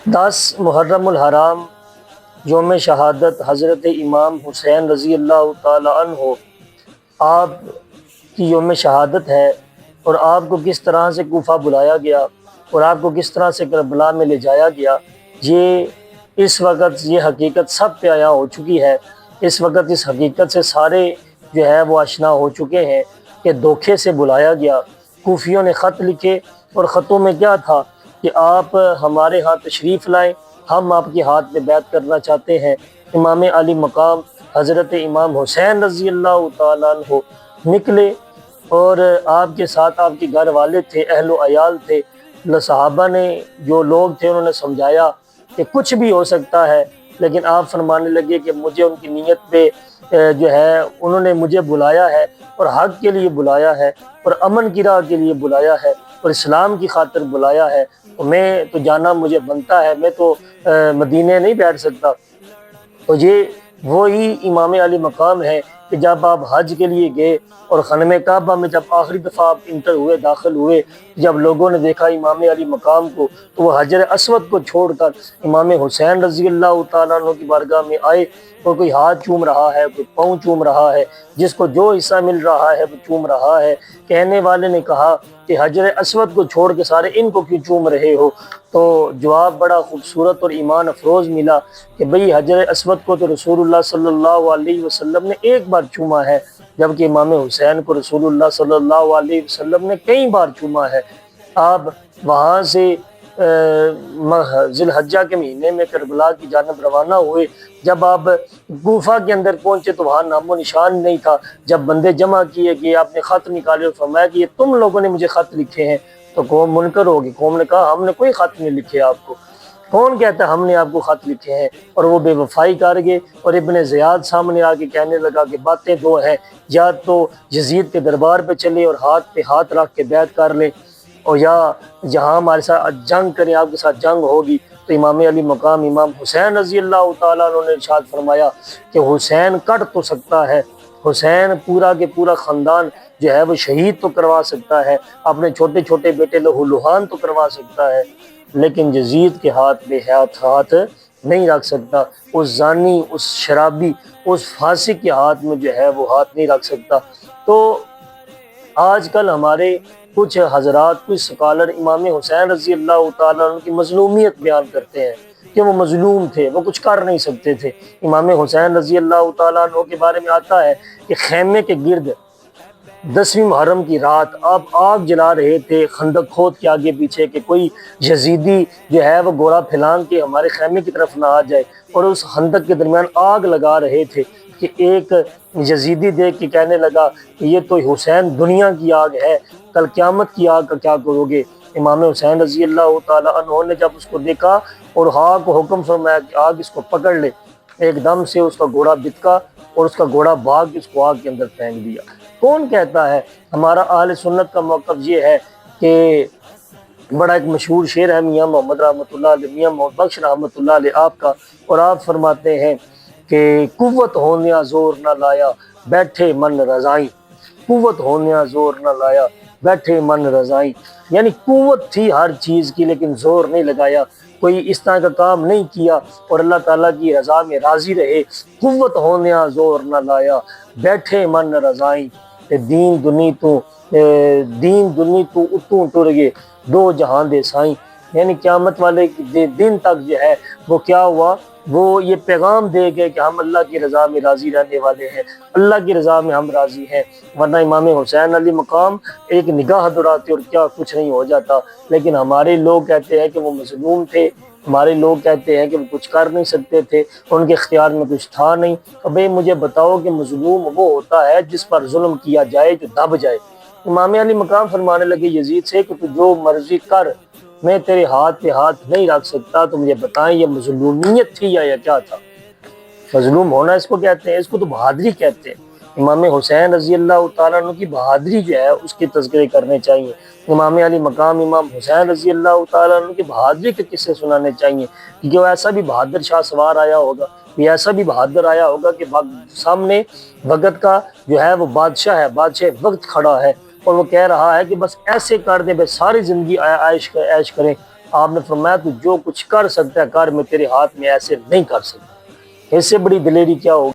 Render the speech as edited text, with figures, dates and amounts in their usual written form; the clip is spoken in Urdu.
10 محرم الحرام یوم شہادت حضرت امام حسین رضی اللہ تعالی عنہ آپ کی یوم شہادت ہے، اور آپ کو کس طرح سے کوفہ بلایا گیا اور آپ کو کس طرح سے کربلا میں لے جایا گیا، یہ اس وقت یہ حقیقت سب پہ عیاں ہو چکی ہے۔ اس وقت اس حقیقت سے سارے جو ہے وہ آشنا ہو چکے ہیں کہ دھوکے سے بلایا گیا۔ کوفیوں نے خط لکھے اور خطوں میں کیا تھا کہ آپ ہمارے ہاں تشریف لائیں، ہم آپ کے ہاتھ میں بیعت کرنا چاہتے ہیں۔ امام علی مقام حضرت امام حسین رضی اللہ تعالیٰ عنہ نکلے، اور آپ کے ساتھ آپ کے گھر والے تھے، اہل و عیال تھے۔ صحابہ نے جو لوگ تھے انہوں نے سمجھایا کہ کچھ بھی ہو سکتا ہے، لیکن آپ فرمانے لگے کہ مجھے ان کی نیت پہ جو ہے انہوں نے مجھے بلایا ہے اور حق کے لیے بلایا ہے اور امن کی راہ کے لیے بلایا ہے اور اسلام کی خاطر بلایا ہے، تو میں تو جانا مجھے بنتا ہے، میں تو مدینے نہیں بیٹھ سکتا۔ تو یہ وہی امام علی مقام ہے کہ جب آپ حج کے لیے گئے اور خانہ کعبہ میں جب آخری دفعہ آپ انٹر ہوئے، داخل ہوئے، جب لوگوں نے دیکھا امام علی مقام کو، تو وہ حجر اسود کو چھوڑ کر امام حسین رضی اللہ تعالیٰ عنہ کی بارگاہ میں آئے، اور کوئی ہاتھ چوم رہا ہے، کوئی پاؤں چوم رہا ہے، جس کو جو حصہ مل رہا ہے وہ چوم رہا ہے۔ کہنے والے نے کہا کہ حجر اسود کو چھوڑ کے سارے ان کو کیوں چوم رہے ہو؟ تو جواب بڑا خوبصورت اور ایمان افروز ملا کہ بھئی حجر اسود کو تو رسول اللہ صلی اللہ علیہ وسلم نے ایک بار چوما ہے، جبکہ امام حسین کو رسول اللہ صلی اللہ علیہ وسلم نے کئی بار چوما ہے۔ آپ وہاں سے ذی الحجہ کے مہینے میں کربلا کی جانب روانہ ہوئے۔ جب آپ کوفہ کے اندر پہنچے تو وہاں نام و نشان نہیں تھا۔ جب بندے جمع کیے گئے، آپ نے خط نکالے اور فرمایا کہ یہ تم لوگوں نے مجھے خط لکھے ہیں، تو قوم منکر ہوگی۔ قوم نے کہا ہم نے کوئی خط نہیں لکھے آپ کو، کون کہتا ہے ہم نے آپ کو خط لکھے ہیں؟ اور وہ بے وفائی کر گئے، اور ابن زیاد سامنے آ کے کہنے لگا کہ باتیں دو ہیں، یا تو یزید کے دربار پہ چلے اور ہاتھ پہ ہاتھ رکھ کے بیعت کر لیں، اور یا جہاں ہمارے ساتھ جنگ کریں، آپ کے ساتھ جنگ ہوگی۔ تو امام علی مقام امام حسین رضی اللہ تعالیٰ عنہ نے ارشاد فرمایا کہ حسین کٹ تو سکتا ہے، حسین پورا کے پورا خاندان جو ہے وہ شہید تو کروا سکتا ہے، اپنے چھوٹے چھوٹے بیٹے لہو لہان تو کروا سکتا ہے، لیکن یزید کے ہاتھ بے ہاتھ نہیں رکھ سکتا۔ اس زانی، اس شرابی، اس فاسق کے ہاتھ میں جو ہے وہ ہاتھ نہیں رکھ سکتا۔ تو آج کل ہمارے کچھ حضرات، کچھ سکالر امام حسین رضی اللہ تعالیٰ عنہ کی مظلومیت بیان کرتے ہیں کہ وہ مظلوم تھے، وہ کچھ کر نہیں سکتے تھے۔ امام حسین رضی اللہ تعالیٰ عنہ کے بارے میں آتا ہے کہ خیمے کے گرد 10ویں محرم کی رات آپ آگ جلا رہے تھے خندق کھود کے آگے پیچھے، کہ کوئی یزیدی جو ہے وہ گولا پھیلان کے ہمارے خیمے کی طرف نہ آ جائے، اور اس خندق کے درمیان آگ لگا رہے تھے کہ ایک یزیدی دیکھ کے کہنے لگا کہ یہ تو حسین دنیا کی آگ ہے، کل قیامت کی آگ کا کیا کرو گے؟ امام حسین رضی اللہ تعالیٰ عنہ نے جب اس کو دیکھا اور آگ کو حکم فرمایا کہ آگ اس کو پکڑ لے، ایک دم سے اس کا گھوڑا بتکا اور اس کا گھوڑا بھاگ کے اس کو آگ کے اندر پھینک دیا۔ کون کہتا ہے؟ ہمارا اہل سنت کا موقف یہ ہے کہ بڑا ایک مشہور شعر ہے میاں محمد رحمۃ اللہ علیہ، میاں محمد بخش رحمۃ اللہ علیہ آپ کا، اور آپ فرماتے ہیں کہ قوت ہونیا زور نہ لایا بیٹھے من رضائیں، قوت ہونیا زور نہ لایا بیٹھے من رضائیں، یعنی قوت تھی ہر چیز کی لیکن زور نہیں لگایا، کوئی اس طرح کا کام نہیں کیا اور اللہ تعالیٰ کی رضا میں راضی رہے۔ قوت ہونیا زور نہ لایا بیٹھے من رضائیں، دین دنی تو اتوں ٹر گئے دو جہاں دے سائیں، یعنی قیامت والے دن تک جو ہے وہ کیا ہوا، وہ یہ پیغام دے گئے کہ ہم اللہ کی رضا میں راضی رہنے والے ہیں، اللہ کی رضا میں ہم راضی ہیں، ورنہ امام حسین علی مقام ایک نگاہ دراتے اور کیا کچھ نہیں ہو جاتا۔ لیکن ہمارے لوگ کہتے ہیں کہ وہ مظلوم تھے، ہمارے لوگ کہتے ہیں کہ وہ کچھ کر نہیں سکتے تھے، ان کے اختیار میں کچھ تھا نہیں۔ ابھی مجھے بتاؤ کہ مظلوم وہ ہوتا ہے جس پر ظلم کیا جائے جو دب جائے۔ امام علی مقام فرمانے لگے یزید سے کہ تو جو مرضی کر، میں تیرے ہاتھ پہ ہاتھ نہیں رکھ سکتا، تو مجھے بتائیں یہ مظلومیت تھی یا کیا تھا؟ مظلوم ہونا اس کو کہتے ہیں، اس کو تو بہادری کہتے ہیں۔ امام حسین رضی اللہ تعالیٰ عنہ کی بہادری جو ہے اس کے تذکرے کرنے چاہیے۔ امام علی مقام امام حسین رضی اللہ تعالیٰ عنہ کی بہادری کے قصے سنانے چاہیے، کیونکہ وہ ایسا بھی بہادر شاہ سوار آیا ہوگا، یہ ایسا بھی بہادر آیا ہوگا کہ سامنے وقت کا جو ہے وہ بادشاہ ہے، بادشاہ وقت کھڑا ہے، اور وہ کہہ رہا ہے کہ بس ایسے کر دیں، بس ساری زندگی عیش کریں، آپ نے فرمایا تو جو کچھ کر سکتا ہے کر، میں تیرے ہاتھ میں ایسے نہیں کر سکتا۔ اس سے بڑی دلیری کیا ہوگی؟